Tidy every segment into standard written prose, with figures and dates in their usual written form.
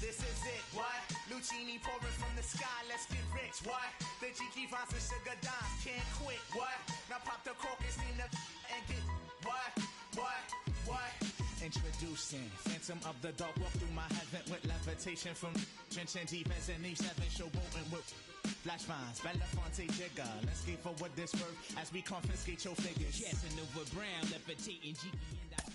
This is it. What? Lucini pouring from the sky. Let's get rich. What? The Jiki Vines and Sugar Dimes can't quit. What? Now pop the crocus, Nina, and get what? Introducing Phantom of the Dark. Walk through my heaven with levitation from trenching defense and Eve 7 show bolting with flash vines. Belafonte Jigger. Let's get for what this worth as we confiscate your figures. Casanova Brown levitating Jiki and I.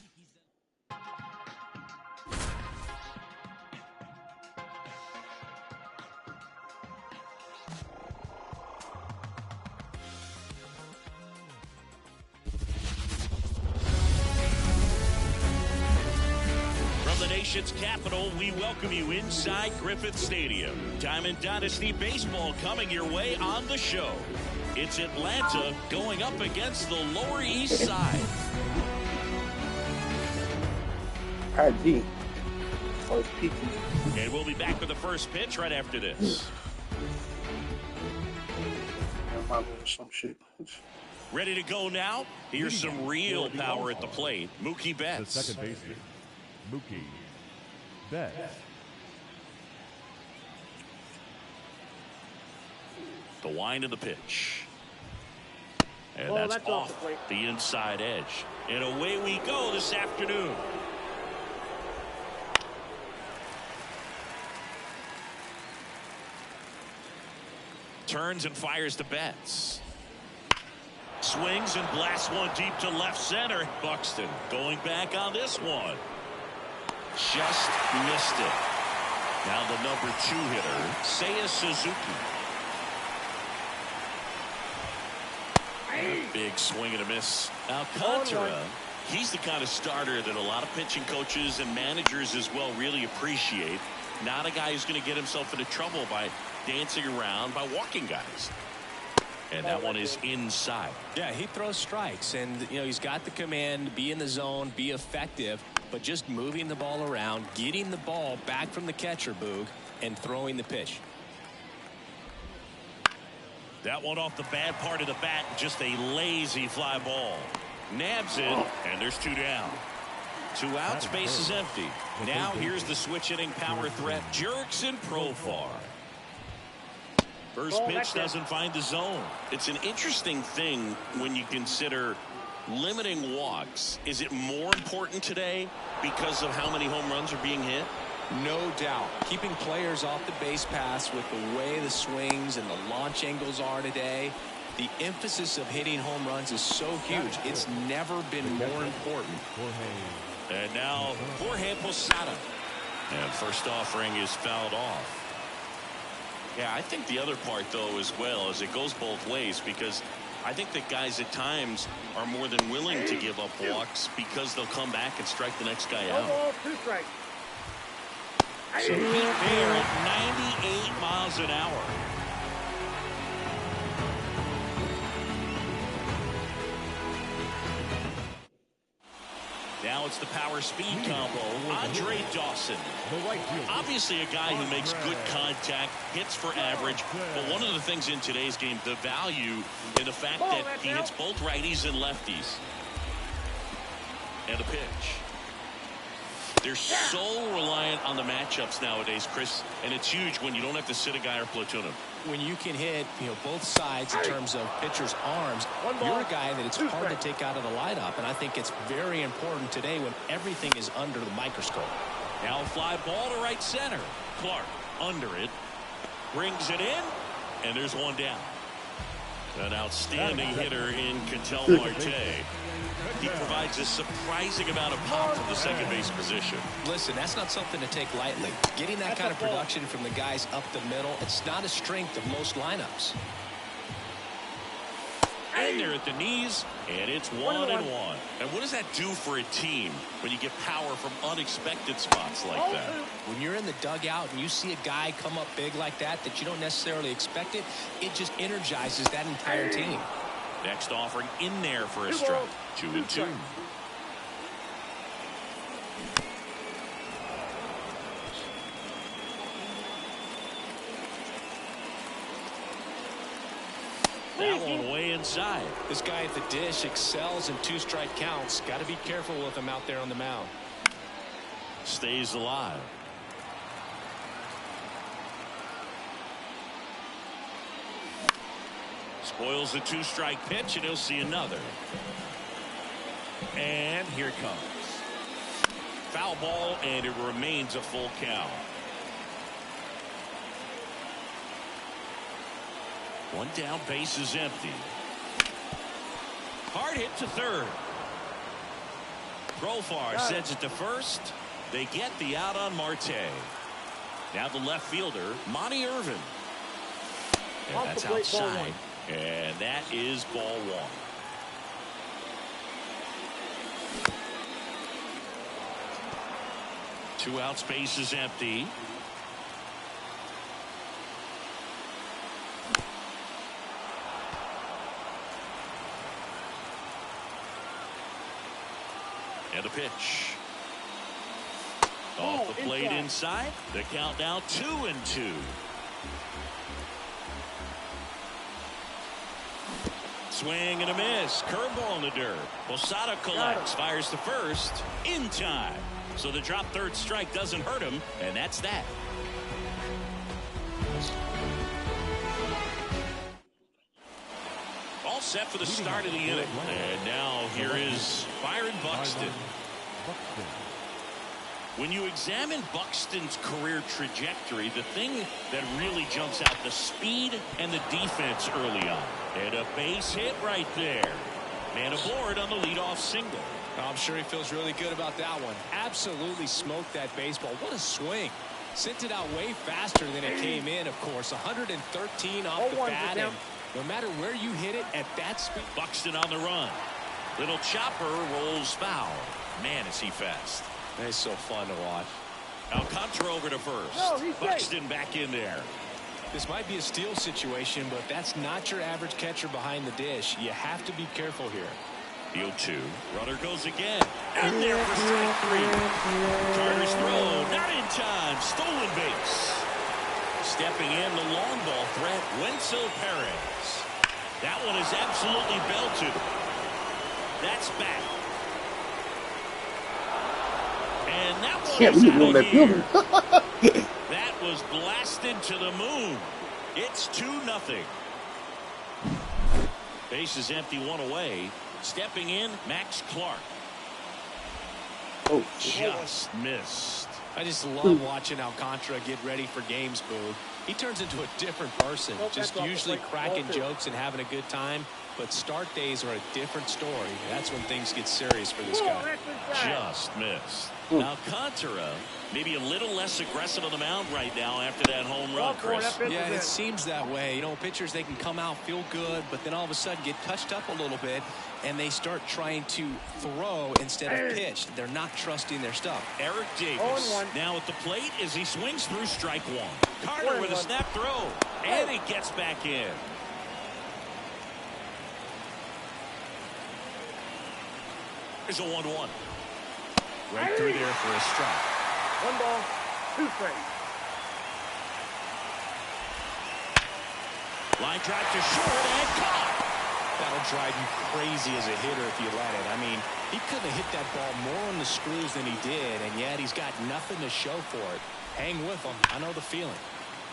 Nation's capital, we welcome you inside Griffith Stadium. Diamond Dynasty Baseball coming your way on the show. It's Atlanta going up against the Lower East Side. IG. And we'll be back with the first pitch right after this. Some shit. Ready to go now? Here's some real power at the plate. Mookie Betts. The second baseman, Mookie Betts. The wind of the pitch. And that's off the inside edge. And away we go this afternoon. Turns and fires to Betts. Swings and blasts one deep to left center. Buxton going back on this one. Just missed it. Now the number 2 hitter, Seiya Suzuki. A big swing and a miss. Alcantara, he's the kind of starter that a lot of pitching coaches and managers as well really appreciate. Not a guy who's going to get himself into trouble by dancing around, by walking guys. And that one is inside. Yeah, he throws strikes, and he's got the command, be in the zone, be effective, but just moving the ball around, getting the ball back from the catcher, Boog, and throwing the pitch. That one off the bad part of the bat, just a lazy fly ball. Nabs it, and there's 2 down. 2 outs, base is empty. Now here's the switch hitting power threat, Jurickson Profar. First pitch doesn't find the zone. It's an interesting thing when you consider limiting walks. Is it more important today because of how many home runs are being hit? No doubt. Keeping players off the base paths with the way the swings and the launch angles are today, the emphasis of hitting home runs is so huge. It's never been more important. And now Jorge Posada. And first offering is fouled off. Yeah, I think the other part, though, as well, is it goes both ways, because I think that guys at times are more than willing to give up walks because they'll come back and strike the next guy out. So Pete Bear at 98 miles an hour. Now it's the power speed combo. Andre Dawson. Obviously a guy who makes good contact, hits for average. But one of the things in today's game, the value in the fact that he hits both righties and lefties. And a pitch. They're so reliant on the matchups nowadays, Chris, and it's huge when you don't have to sit a guy or platoon him. When you can hit, both sides in terms of pitchers' arms, you're a guy that it's hard to take out of the lineup, and I think it's very important today when everything is under the microscope. Now a fly ball to right center. Clark under it, brings it in, and there's 1 down. An outstanding hitter in BruceAllMyT. He provides a surprising amount of pop from the second base position. Listen, that's not something to take lightly. Getting that kind of production from the guys up the middle, it's not a strength of most lineups. And they're at the knees, and it's 1-1. And what does that do for a team when you get power from unexpected spots like that? When you're in the dugout and you see a guy come up big like that you don't necessarily expect it, it just energizes that entire team. Next offering in there for a strike. 2-2. That one way inside. This guy at the dish excels in 2-strike counts. Got to be careful with him out there on the mound. Stays alive. Spoils the 2-strike pitch, and he'll see another. And here it comes. Foul ball, and it remains a full count. One down, base is empty. Hard hit to third. Profar sends it to first. They get the out on Marte. Now the left fielder, Monty Irvin. And that's outside. And that is ball one. Two outs, base is empty. And a pitch. Off the plate inside. The count now 2-2. Swing and a miss. Curveball in the dirt. Posada collects. Fires to first. In time. So the drop third strike doesn't hurt him. And that's that. All set for the start of the inning. And now here is Byron Buxton. When you examine Buxton's career trajectory, the thing that really jumps out, the speed and the defense early on. And a base hit right there. Man aboard on the leadoff single. I'm sure he feels really good about that one. Absolutely smoked that baseball. What a swing. Sent it out way faster than it came in, of course. 113 off the bat, and no matter where you hit it at that speed. Buxton on the run. Little chopper rolls foul. Man, is he fast. It's so fun to watch. Alcantara over to first. Buxton back in there. This might be a steal situation, but that's not your average catcher behind the dish. You have to be careful here. The 0-2. Runner goes again. And there for strike three. Carter's throw. Not in time. Stolen base. Stepping in the long ball threat. Wenzel Perez. That one is absolutely belted. That's back. And that one is out of here. That was blasted to the moon. It's 2-0. Base is empty, one away. Stepping in, Max Clark. Oh, just missed. I just love watching Alcantara get ready for games, Boo. He turns into a different person, just usually cracking jokes and having a good time. But start days are a different story. That's when things get serious for this guy. Just missed. Alcantara, maybe a little less aggressive on the mound right now after that home run, Chris. Yeah, it seems that way. You know, pitchers, they can come out, feel good, but then all of a sudden get touched up a little bit, and they start trying to throw instead of pitch. They're not trusting their stuff. Eric Davis now at the plate as he swings through strike one. Carter with a snap throw, and he gets back in. There's a 1-1. Right through there for a strike. 1 ball, 2 strikes. Line drive to short and caught. That'll drive you crazy as a hitter if you let it. I mean, he couldn't have hit that ball more on the screws than he did, and yet he's got nothing to show for it. Hang with him. I know the feeling.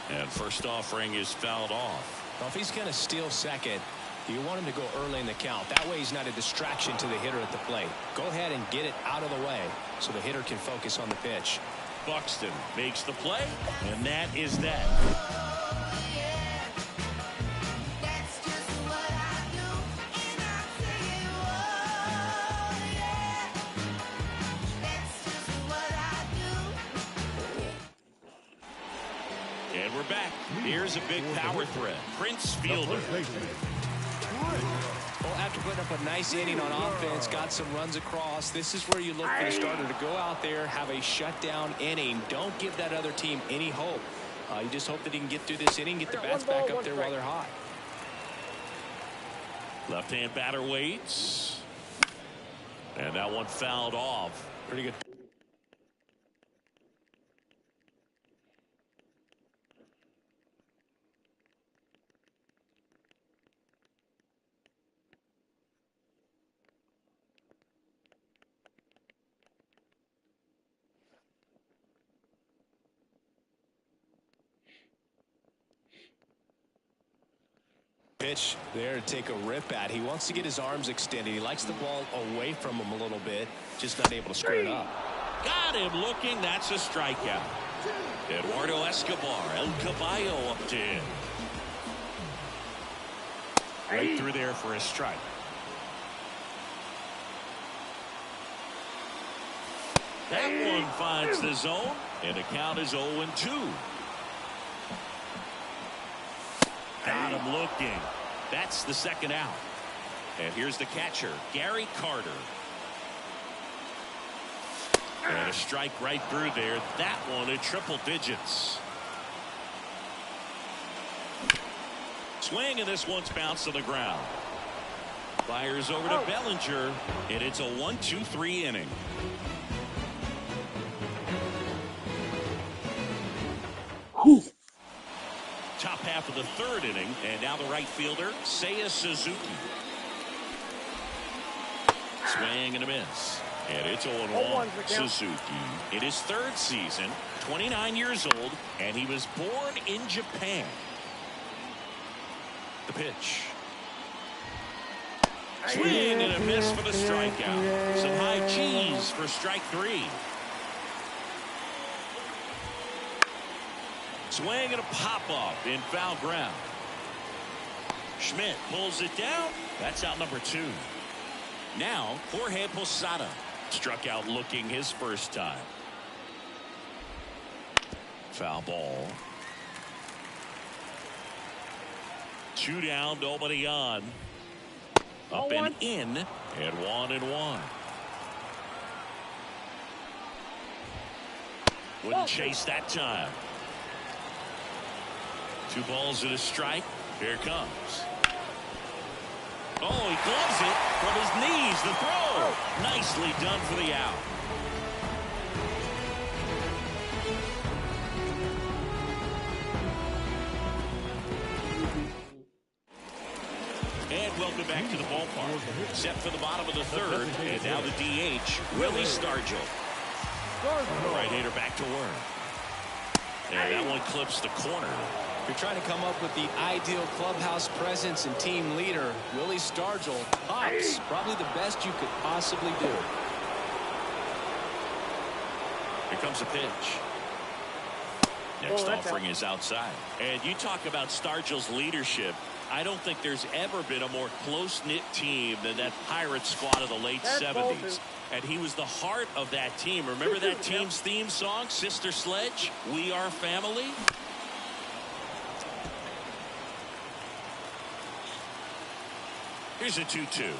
And first offering is fouled off. Well, if he's going to steal second, you want him to go early in the count. That way he's not a distraction to the hitter at the plate. Go ahead and get it out of the way so the hitter can focus on the pitch. Buxton makes the play, and that is that. And we're back. Here's a big power threat. Prince Fielder. Well, after putting up a nice inning on offense, got some runs across, this is where you look for the starter to go out there, have a shutdown inning. Don't give that other team any hope. You just hope that he can get through this inning, get the bats back up there while they're hot. Left-hand batter waits. And that one fouled off. Pretty good. pitch there to take a rip at. He wants to get his arms extended. He likes the ball away from him a little bit, just not able to square it up. Got him looking. That's a strikeout. Eduardo Escobar, El Caballo up to him. Right through there for a strike. That one finds the zone, and the count is 0-2. Got him looking. That's the second out. And here's the catcher, Gary Carter. And a strike right through there. That one in triple digits. Swing, and this one's bounced to the ground. Fires over to Bellinger, and it's a 1-2-3 inning. Top half of the third inning, and now the right fielder, Seiya Suzuki. Swing and a miss. And it's 0-1. Suzuki in his third season, 29 years old, and he was born in Japan. The pitch. Swing and a miss for the strikeout. Some high cheese for strike three. Swing and a pop-off in foul ground. Schmidt pulls it down. That's out number 2. Now, Jorge Posada struck out looking his first time. Foul ball. 2 down, nobody on. Up and in, and 1-1. Wouldn't chase that time. 2 balls and a strike. Here it comes. Oh, he gloves it from his knees. The throw. Nicely done for the out. And welcome back to the ballpark. Set for the bottom of the third. And now the DH, Willie Stargell. Right-hander back to work. And that one clips the corner. If you're trying to come up with the ideal clubhouse presence and team leader, Willie Stargell pops. Probably the best you could possibly do. Here comes a pitch. Next offering is outside. And you talk about Stargell's leadership. I don't think there's ever been a more close-knit team than that Pirates squad of the late 70s. And he was the heart of that team. Remember that team's theme song, Sister Sledge? We Are Family? Here's a 2-2.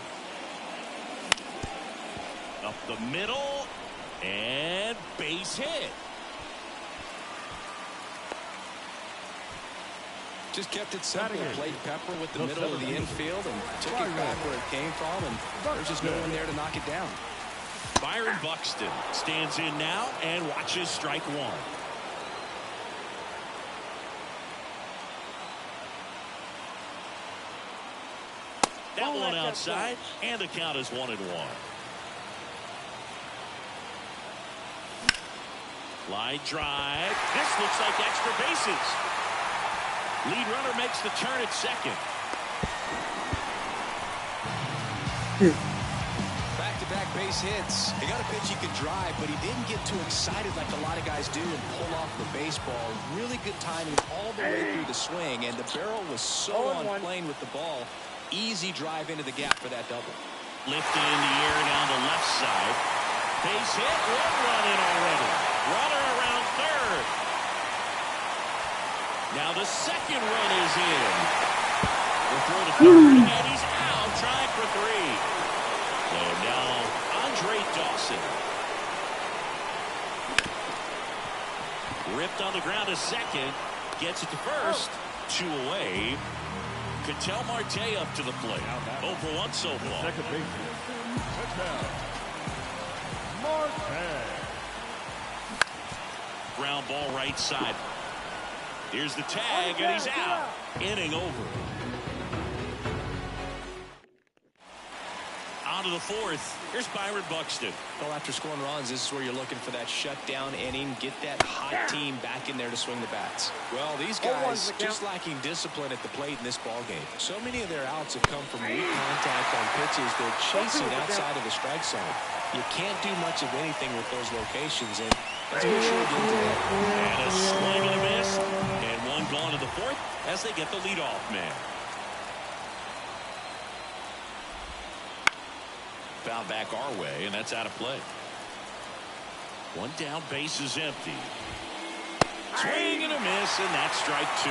Up the middle, and base hit. Just kept it simple. Played Pepper with the middle of the infield and took it back where it came from, and there's just no one there to knock it down. Byron Buxton stands in now and watches strike one. That one outside, and the count is 1-1. Line drive. This looks like extra bases. Lead runner makes the turn at second. Back-to-back base hits. He got a pitch he could drive, but he didn't get too excited like a lot of guys do and pull off the baseball. Really good timing all the way through the swing, and the barrel was so on plane with the ball. Easy drive into the gap for that double. Lifted in the air down the left side. Base hit. 1 run in already. Runner around third. Now the second run is in. The throw to third, and he's out, trying for 3. And now Andre Dawson. Ripped on the ground to second. Gets it to first. 2 away. Ketel Marte up to the plate. 0 for 1 so far. Second baseman. Touchdown. Marte. Ground ball right side. Here's the tag, and he's out. Inning over. On to the fourth. Here's Byron Buxton. Well, after scoring runs, this is where you're looking for that shutdown inning. Get that hot team back in there to swing the bats. Well, these guys just lacking discipline at the plate in this ball game. So many of their outs have come from weak contact on pitches they're chasing outside of the strike zone. You can't do much of anything with those locations, and that's what you're doing today. And a swing and a miss. And one gone to the fourth as they get the leadoff man. Foul back our way, and that's out of play. One down, base is empty. Swing and a miss, and that's strike two.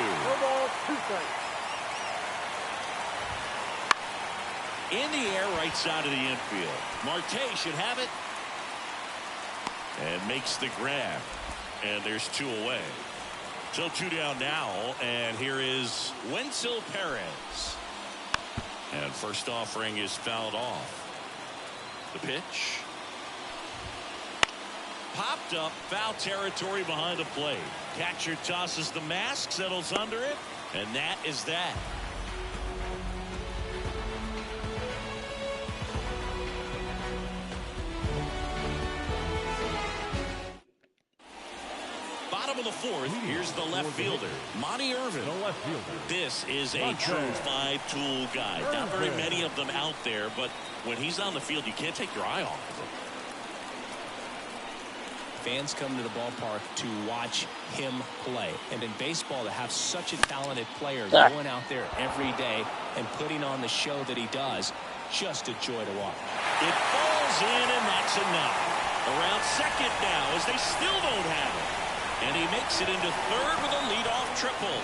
In the air, right side of the infield. Marte should have it. And makes the grab. And there's two away. So two down now, and here is Wenzel Perez. And first offering is fouled off. The pitch. Popped up, foul territory behind the plate. Catcher tosses the mask, settles under it, and that is that. Bottom of the fourth, here's the left fielder, Monty Irvin. This is a true five-tool guy. Not very many of them out there, but when he's on the field, you can't take your eye off of him. Fans come to the ballpark to watch him play. And in baseball, to have such a talented player going out there every day and putting on the show that he does, just a joy to watch. It falls in, and that's enough. Around second now as they still don't have it. And he makes it into third with a leadoff triple.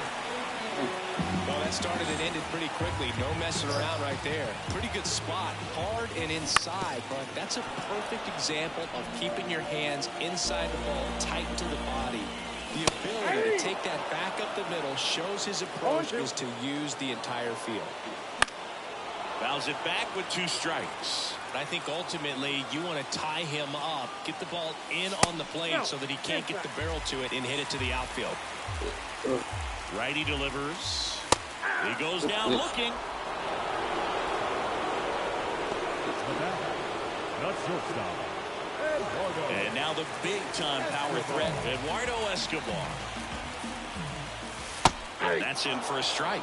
Well, that started and ended pretty quickly. No messing around right there. Pretty good spot. Hard and inside, but that's a perfect example of keeping your hands inside the ball, tight to the body. The ability to take that back up the middle shows his approach is to use the entire field. Fouls it back with two strikes. I think ultimately you want to tie him up, get the ball in on the plate so that he can't get the barrel to it and hit it to the outfield. Righty delivers. He goes down looking. And now the big-time power threat, Eduardo Escobar. And that's in for a strike.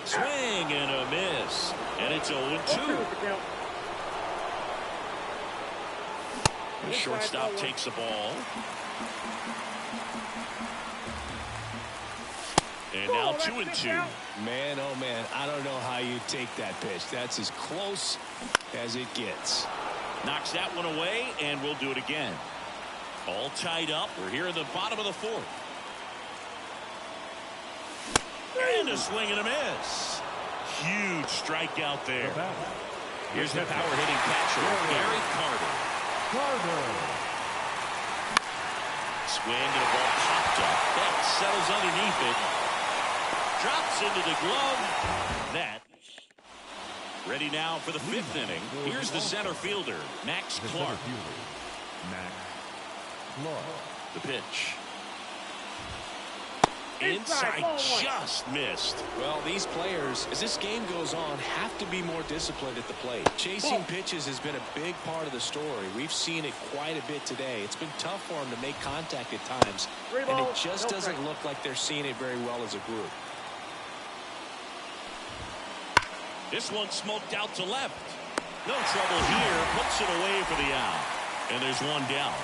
Swing and a miss. And it's 0-2. The shortstop takes the ball. And now 2-2. Man, oh man, I don't know how you take that pitch. That's as close as it gets. Knocks that one away, and we'll do it again. All tied up. We're here at the bottom of the fourth. And a swing and a miss. Huge strikeout there. Here's the power hitting catcher, Gary Carter. Swing and a ball popped up. That settles underneath it. Drops into the glove. That. Ready now for the fifth inning. Here's the center fielder, Max Clark. The pitch. Inside, just missed. Well, these players, as this game goes on, have to be more disciplined at the plate. Chasing pitches has been a big part of the story. We've seen it quite a bit today. It's been tough for them to make contact at times, and it just doesn't look like they're seeing it very well as a group. This one smoked out to left. No trouble here. Puts it away for the out. And there's one down.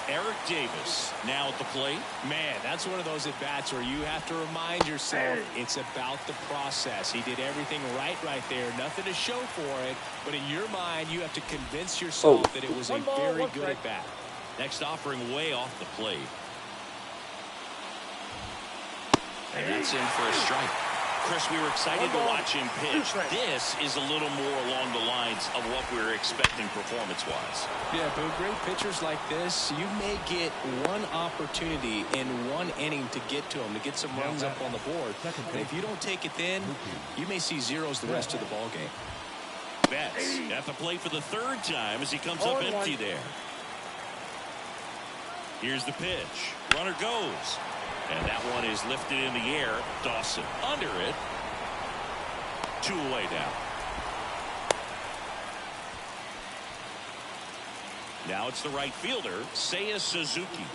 Eric Davis now at the plate. Man, that's one of those at-bats where you have to remind yourself it's about the process. He did everything right there. Nothing to show for it. But in your mind, you have to convince yourself that it was a very good at-bat. Next offering way off the plate. And that's in for a strike. Chris, we were excited to watch him pitch. This is a little more along the lines of what we were expecting performance-wise. Yeah, but great pitchers like this, you may get one opportunity in one inning to get to them, to get some runs up on the board. And if you don't take it then, you may see zeros the rest of the ball game. Betts at the plate for the third time as he comes up empty there. Here's the pitch. Runner goes. And that one is lifted in the air. Dawson under it. 2 away now. Now it's the right fielder, Seiya Suzuki.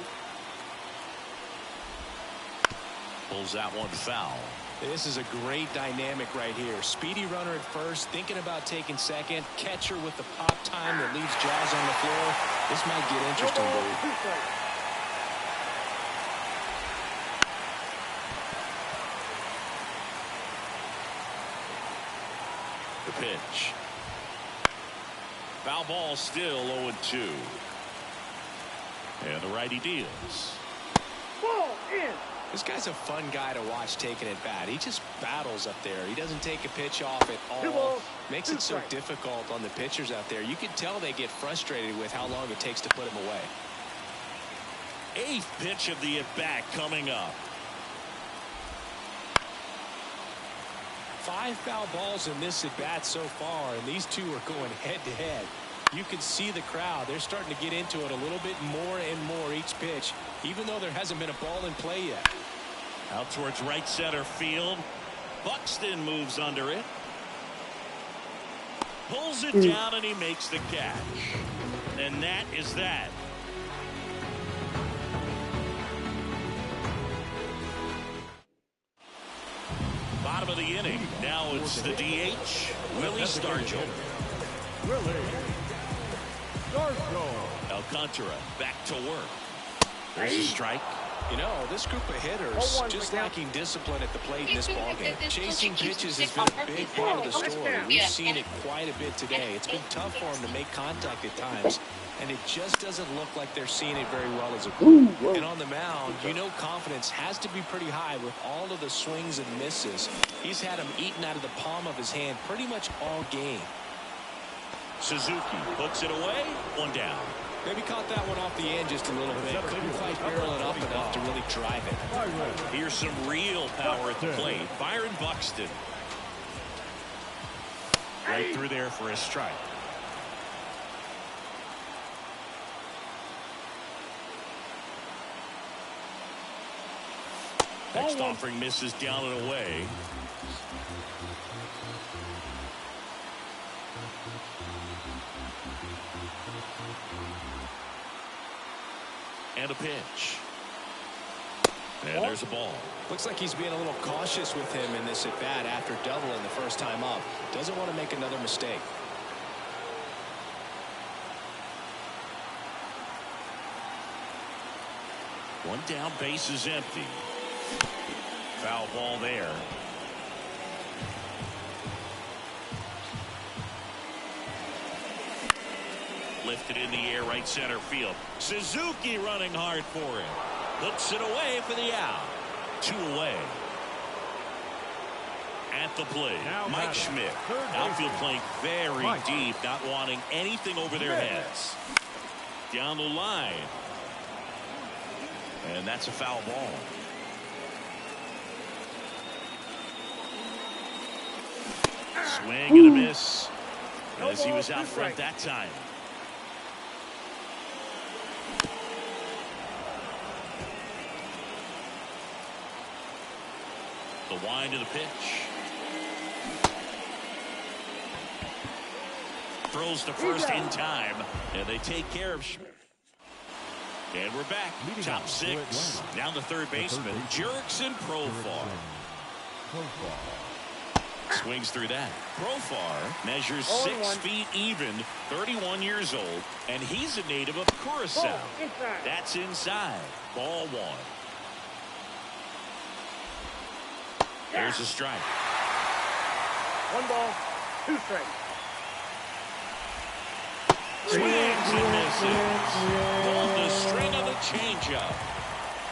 Pulls that one foul. This is a great dynamic right here. Speedy runner at first, thinking about taking second. Catcher with the pop time that leaves Jazz on the floor. This might get interesting, dude. The pitch. Foul ball, still 0-2. And the righty deals. Ball in. This guy's a fun guy to watch taking at bat. He just battles up there. He doesn't take a pitch off at all. Makes it so difficult on the pitchers out there. You can tell they get frustrated with how long it takes to put him away. 8th pitch of the at-bat coming up. 5 foul balls in this at-bat so far, and these two are going head-to-head. You can see the crowd. They're starting to get into it a little bit more and more each pitch, even though there hasn't been a ball in play yet. Out towards right center field. Buxton moves under it. Pulls it down, and he makes the catch. And that is that. Bottom of the inning. Now it's the DH, Willie Stargell. Alcantara back to work. There's a strike. You know, this group of hitters just lacking discipline at the plate in this ballgame. Chasing pitches has been a big part of the story. We've seen it quite a bit today. It's been tough for them to make contact at times, and it just doesn't look like they're seeing it very well as a group. And on the mound, you know, confidence has to be pretty high with all of the swings and misses. He's had them eaten out of the palm of his hand pretty much all game. Suzuki puts it away. 1 down. Maybe caught that one off the end just a little bit. Couldn't quite barrel it up enough to really drive it. Here's some real power at the plate. Byron Buxton. Right through there for a strike. Next offering misses down and away. And a pitch. And there's a ball. Looks like he's being a little cautious with him in this at-bat after doubling the first time up. Doesn't want to make another mistake. One down, base is empty. Foul ball there. Lifted in the air, right center field. Suzuki running hard for him. Puts it away for the out. 2 away. At the plate, Mike Schmidt. Outfield playing very deep, not wanting anything over their heads. Down the line. And that's a foul ball. Swing and a miss. As he was out front that time. The wind of the pitch. Throws to first in time. And they take care of Schmidt. And we're back. Top 6. Down the third baseman. Jurickson Profar. Swings through that. Profar measures 6 feet even, 31 years old, and he's a native of Curacao. That's inside. Ball 1. There's a strike. 1 ball, 2 strikes. Swings and misses. Pulled the string of the changeup.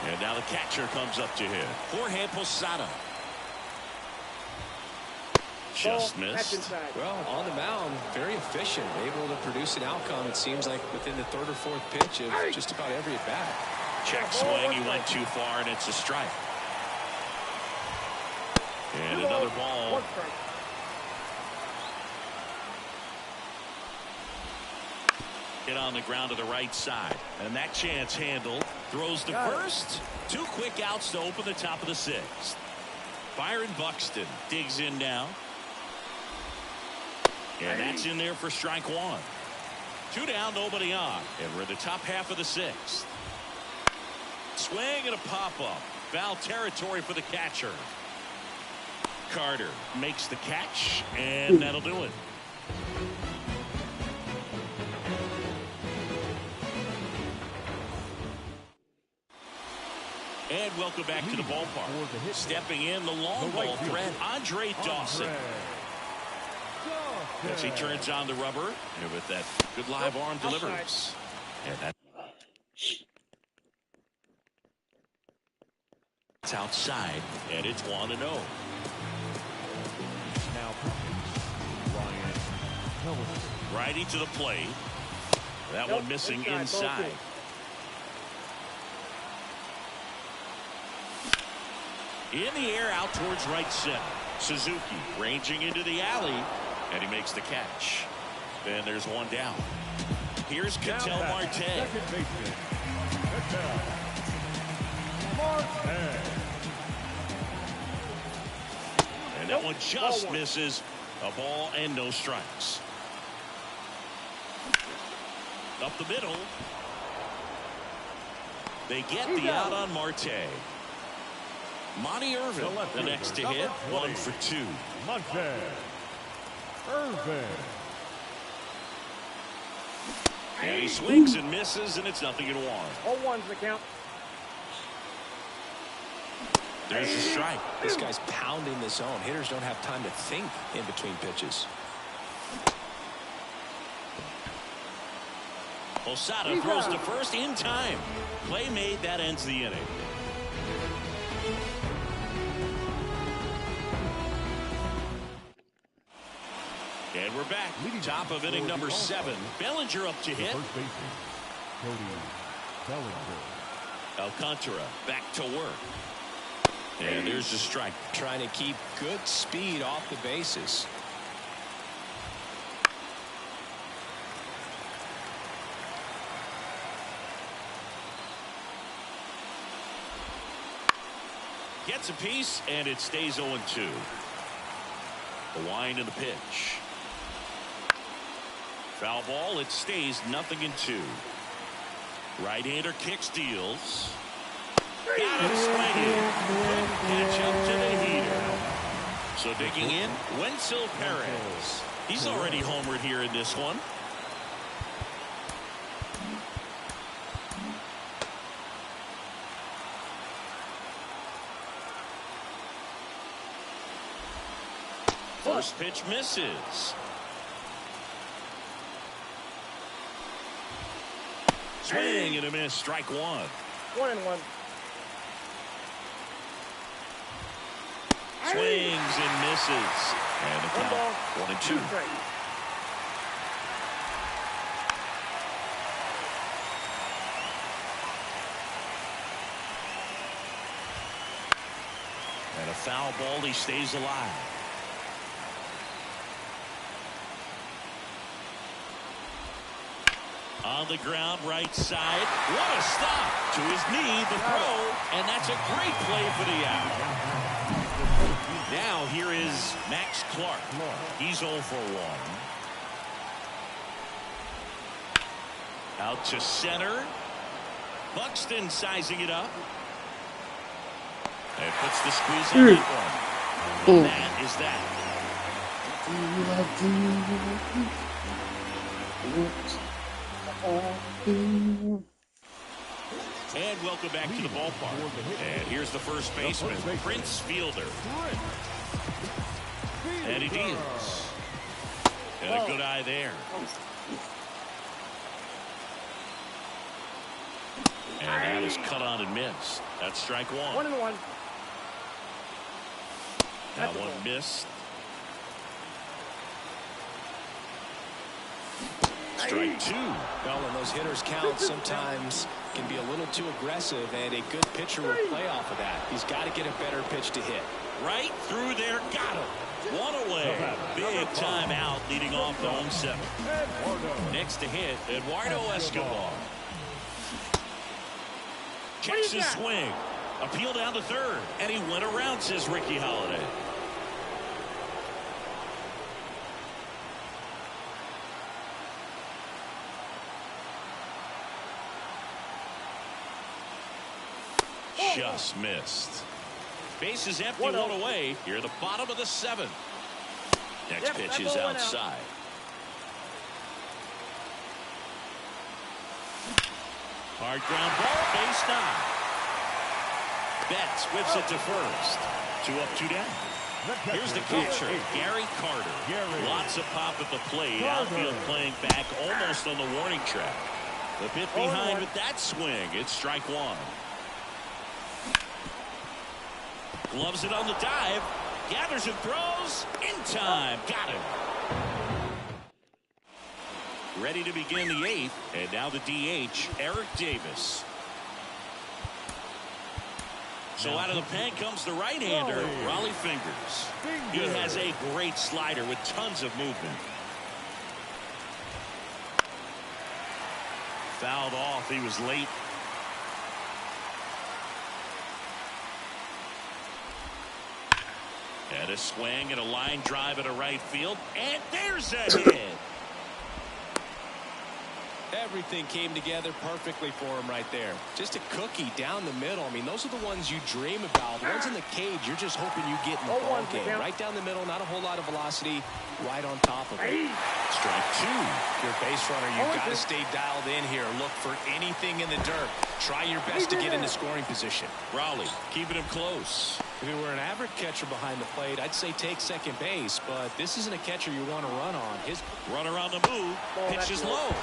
And now the catcher comes up to him. Jorge Posada. Just missed. Well, on the mound, very efficient. Able to produce an outcome, it seems like, within the 3rd or 4th pitch of just about every at-bat. Check swing. He went too far, and it's a strike. And another ball. Hit on the ground to the right side. And that chance handled. Throws to first. 2 quick outs to open the top of the 6th. Byron Buxton digs in now. And that's in there for strike one. 2 down, nobody on. And we're in the top half of the 6th. Swing and a pop-up. Foul territory for the catcher. Carter makes the catch, and that'll do it. And welcome back to the ballpark. Stepping in the long ball threat, Andre Dawson. As he turns on the rubber, and with that good live arm delivers. And that's outside, and it's 1-0. Now, Ryan. Righty to the plate. That one missing inside. In the air out towards right center. Suzuki ranging into the alley, and he makes the catch. And there's 1 down. Here's BruceAllMyT. Second baseman. And that one just misses. A ball and no strikes. Up the middle. They get the out on Marte. Monty Irvin, the next to hit, 1 for 2. Monte Irvin. And he swings and misses, and it's 0-1. 0-1's the count. There's a strike. This guy's pounding the zone. Hitters don't have time to think in between pitches. Posada throws to first in time. Play made, that ends the inning. And we're back. Top of inning number 7. Bellinger up to hit. First baseman, Cody Bellinger. Alcantara back to work. And there's the strike. Trying to keep good speed off the bases. Gets a piece, and it stays 0-2. The wind and the pitch. Foul ball, it stays 0-2. Right-hander kicks, deals. Got him swinging. Good catch up to the heater. So digging in, Wenzel Perez. He's already homered here in this one. First pitch misses. Swing and a miss, strike 1. 1-1. Swings and misses. And the count, 1-2. 2 strikes. And a foul ball, he stays alive. On the ground, right side. What a stop. To his knee, the throw, and that's a great play for the out. Now here is Max Clark. He's 0 for 1. Out to center. Buxton sizing it up. And puts the squeeze on that one. And that is that. And welcome back to the ballpark. And here's the first baseman, Prince Fielder. And he deals. And a good eye there. And that is cut on and missed. That's strike 1. 1-1. That one missed. Strike 2. Well, when those hitters count, sometimes can be a little too aggressive, and a good pitcher will play off of that. He's got to get a better pitch to hit. Right through there. Got him. 1 away. Big time out leading off the home 7. Next to hit, Eduardo Escobar. Checks his swing. Appeal down to third. And he went around, says Ricky Holiday. Just missed. Base is empty, one away. Here at the bottom of the 7th. Next pitch is outside. Hard ground ball, base 9. Betts whips it to first. 2 up, 2 down. Here's the catcher, Gary Carter. Lots of pop at the plate. Outfield playing back almost on the warning track. The bit behind with that swing. It's strike 1. Gloves it on the dive. Gathers and throws. In time. Got him. Ready to begin the 8th. And now the DH, Eric Davis. So out of the pen comes the right-hander, Raleigh Fingers. He has a great slider with tons of movement. Fouled off. He was late. And a swing and a line drive at a right field. And there's a hit. Everything came together perfectly for him right there. Just a cookie down the middle. I mean, those are the ones you dream about. The ones in the cage, you're just hoping you get in the ball game. Right down the middle, not a whole lot of velocity, right on top of it. Strike 2. If you're a base runner, you've got to stay dialed in here. Look for anything in the dirt. Try your best to get into scoring position. Raleigh keeping him close. If you were an average catcher behind the plate, I'd say take second base, but this isn't a catcher you want to run on. His runner on the move. Pitch is low.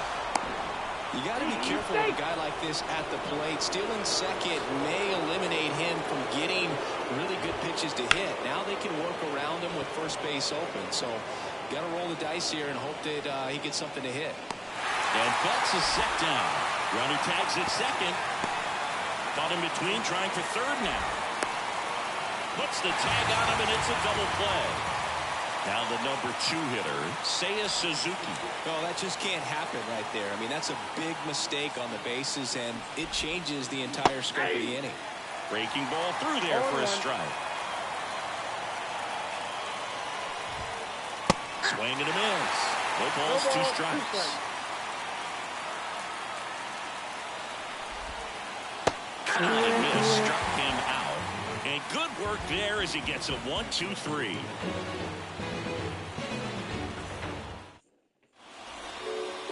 You got to be careful with a guy like this at the plate. Stealing second may eliminate him from getting really good pitches to hit. Now they can work around him with first base open. So got to roll the dice here and hope that he gets something to hit. And Betts is set down. Runner tags at second. Caught in between, trying for third now. Puts the tag on him, and it's a double play. Now the number 2 hitter, Seiya Suzuki. No, that just can't happen right there. I mean, that's a big mistake on the bases, and it changes the entire scope of the inning. Breaking ball through there for a strike. Swing and a miss. No balls, 2 strikes. On and miss, struck him out. And good work there as he gets a 1-2-3.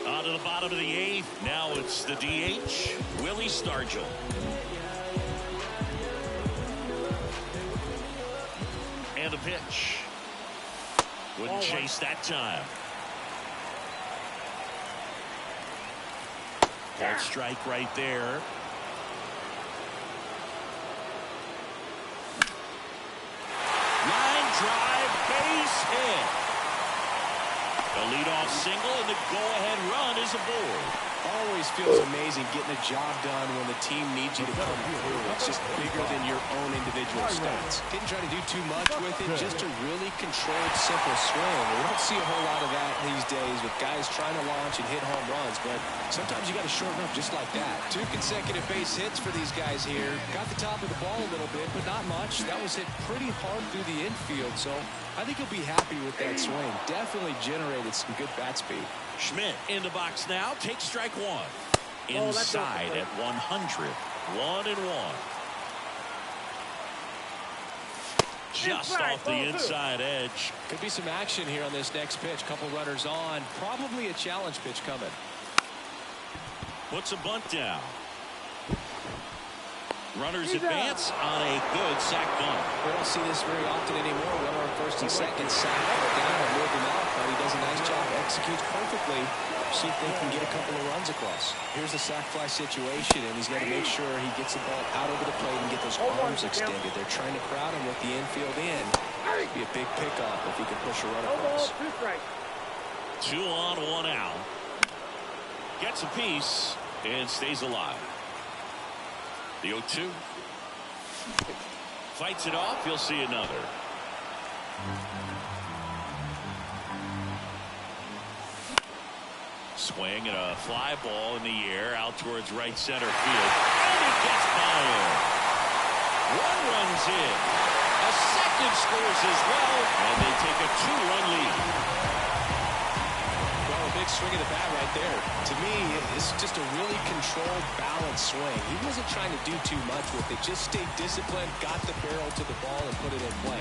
On to the bottom of the 8th. Now it's the DH, Willie Stargell. And the pitch. Wouldn't chase that time. Ball strike right there. Line drive, base hit. A leadoff single, and the go-ahead run is aboard. Always feels amazing getting a job done when the team needs you to come through. It's just bigger than your own individual stats. Didn't try to do too much with it, just a really controlled, simple swing. We don't see a whole lot of that these days with guys trying to launch and hit home runs, but sometimes you got to shorten up just like that. 2 consecutive base hits for these guys here. Got the top of the ball a little bit, but not much. That was hit pretty hard through the infield, so I think he'll be happy with that swing. Definitely generated some good bat speed. Schmidt in the box now. Takes strike 1. Inside at 100. 1-1. Just off the inside edge. Could be some action here on this next pitch. Couple runners on. Probably a challenge pitch coming. Puts a bunt down. Runners advance on a good sac bunt. We don't see this very often anymore. Runner on first and second, sack down and move him out. But he does a nice job, executes perfectly. See if they can get a couple of runs across. Here's a sac fly situation, and he's got to make sure he gets the ball out over the plate and get those arms extended. They're trying to crowd him with the infield in. It'd be a big pickup if he can push a run across. 2 on, 1 out. Gets a piece and stays alive. The 0-2. Fights it off. You'll see another. Swing and a fly ball in the air out towards right center field. And it gets by him. 1 runs in. A second scores as well. And they take a 2-run lead. Well, a big swing of the bat right there. To me, it's just a really controlled, balanced swing. He wasn't trying to do too much with it. Just stayed disciplined, got the barrel to the ball, and put it in play.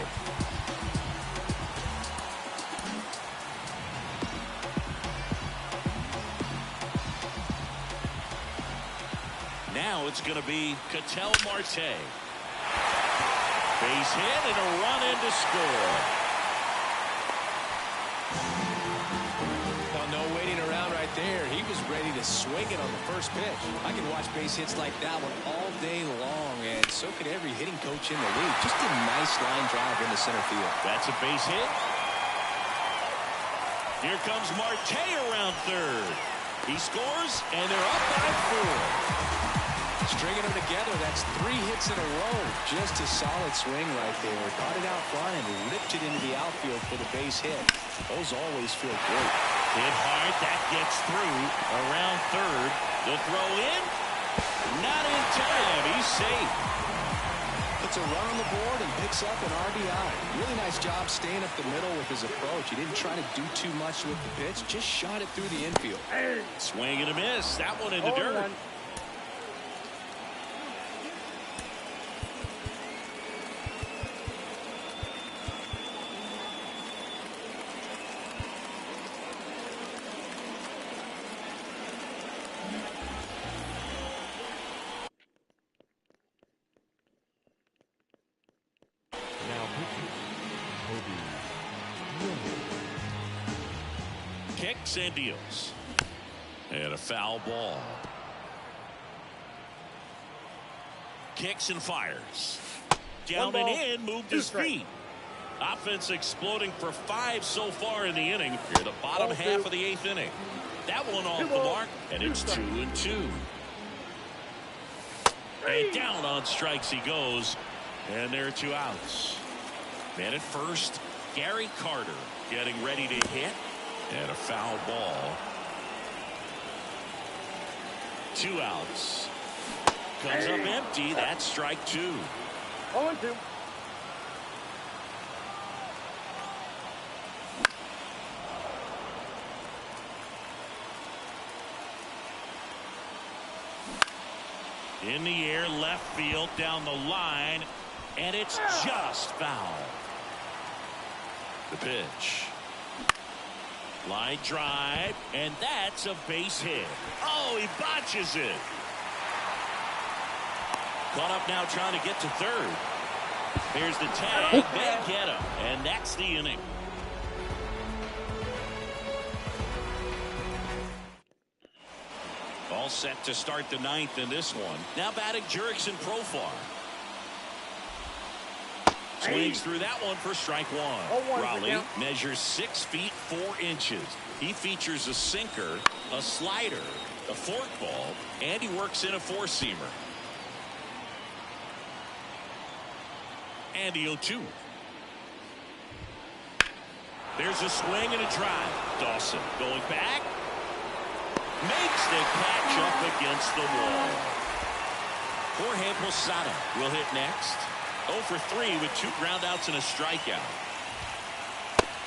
Now it's going to be BruceAllMyT. Base hit and a run in to score. Well, no waiting around right there. He was ready to swing it on the first pitch. I can watch base hits like that one all day long, and so could every hitting coach in the league. Just a nice line drive into center field. That's a base hit. Here comes Marte around third. He scores, and they're up by 4. Stringing them together, that's 3 hits in a row. Just a solid swing right there. Caught it out front and ripped it into the outfield for the base hit. Those always feel great. Hit hard, that gets through. Around third, the throw in. Not in time, he's safe. Puts a run on the board and picks up an RBI. Really nice job staying up the middle with his approach. He didn't try to do too much with the pitch, just shot it through the infield. Swing and a miss. That one in the dirt. Kicks and deals. And a foul ball. Kicks and fires. Down and in, moved his feet. Offense exploding for 5 so far in the inning. Here, the bottom half of the 8th inning. That one off the mark, and it's 2-2. And down on strikes he goes, and there are 2 outs. Man at first, Gary Carter getting ready to hit. And a foul ball. 2 outs. Comes up empty. That's strike 2. 0-2. In the air, left field, down the line, and it's just foul. The pitch. Line drive, and that's a base hit. Oh, he botches it. Caught up now trying to get to third. Here's the tag. They get him, and that's the inning. All set to start the 9th in this one. Now batting Jurickson Profar. Swings through that one for strike 1. Raleigh measures 6 feet 4 inches. He features a sinker, a slider, a forkball, and he works in a 4-seamer. And the 0-2. There's a swing and a drive. Dawson going back. Makes the catch up against the wall. Jorge Posada will hit next. 0 for 3 with 2 groundouts and a strikeout.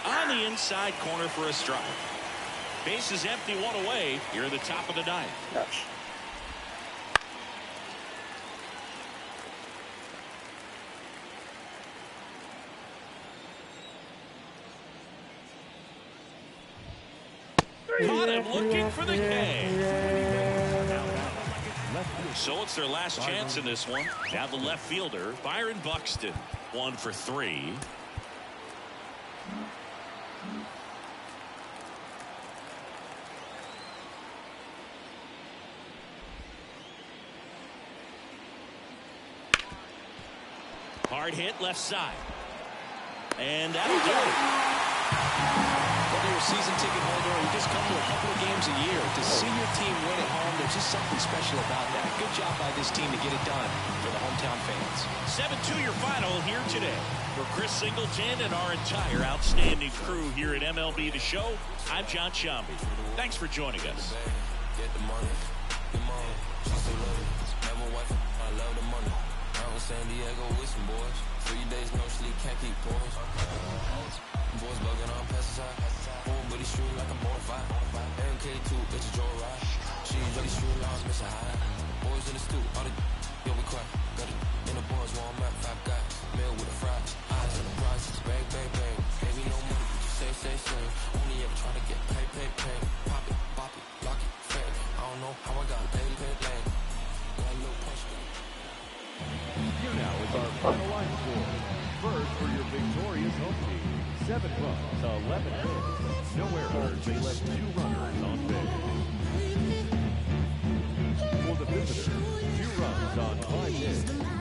On the inside corner for a strike. Base is empty, 1 away here in the top of the 9th. Gosh. Caught him looking for the K. So it's their last chance in this one. Now the left fielder, Byron Buxton, 1 for 3. Hard hit left side. And that'll do it. Whether you're a season ticket holder or you just come to a couple of games a year, to see your team win at home, there's just something special about that. Good job by this team to get it done for the hometown fans. 7-2 your final here today. For Chris Singleton and our entire outstanding crew here at MLB The Show, I'm John Shambi. Thanks for joining us. Get the money. Come on. She still love it. Have a wife. I love the money. Out in San Diego with some boys. 3 days, no sleep, can't keep poise. Boys bugging on pesticide. But he's shooting like a bonafide. MK2, it's a joyride. She really shooting, I was missing high. Boys in the stoop, all the yo, we quiet. Got it in the boys, warm up, 5 guys. Meal with the fries, eyes on the prize. Bang, bang, bang. Gave me no money, but you say. Only ever trying to get pay. Pop it, bop it, lock it, fade. I don't know how I got paid lane. Got a little punch. Here now is our final line score. First for your victorious home team. 7 runs, 11 hits. No errors, they left 2 runners on base. For the visitors, 2 runs on 5 hits.